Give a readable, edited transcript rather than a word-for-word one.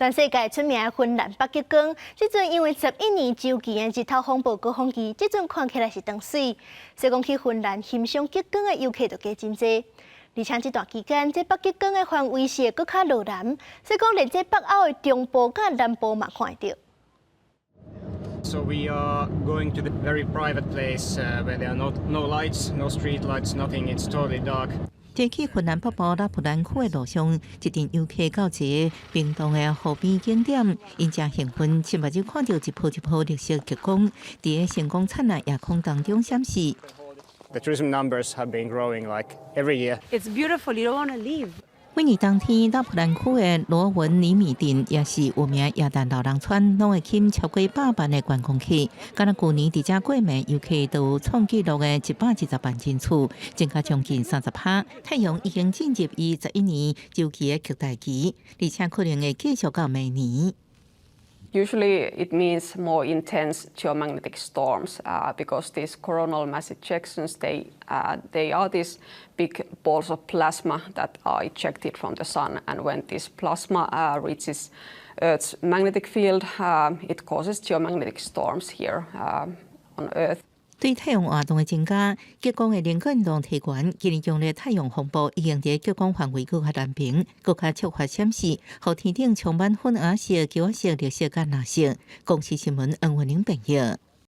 全世界出名的芬兰北极光，即阵因为11年周期的日头风暴高峰期，即阵看起来是断水。所以讲去芬兰欣赏极光的游客就加真多。而且这段期间，这北极光的范围是会搁较落南，所以讲连这北欧的中部甲南部嘛看得到。 So we are going to the very private place where there are no lights, no street lights, nothing. It's totally dark. 这去芬兰北部拉普兰区的路上，一群游客到一个冰冻的湖边景点，因正兴奋，亲目睭看到一波绿色极光，在星光灿烂夜空当中闪烁。 The tourism numbers have been growing like every year. It's beautiful. You don't want to leave. 每年冬天，拉普兰区的罗文尼米镇也是有名亚旦老人村，拢会吸超过100万的观光客。敢若去年伫遮过暝，游客都有创纪录的120万人次，增加将近30%。太阳已经进入伊11年周期的极大期，而且可能会继续到明年。 Usually it means more intense geomagnetic storms because these coronal mass ejections, they are these big balls of plasma that are ejected from the sun. And when this plasma reaches Earth's magnetic field, it causes geomagnetic storms here on Earth. 对太阳活动的增加，极光的连运动提悬，今年强烈太阳风暴已经在极光范围更较南平，更加触发闪烁，互天顶充满粉红色、橘色、绿色、甲蓝色。公司新闻，恩文玲朋友。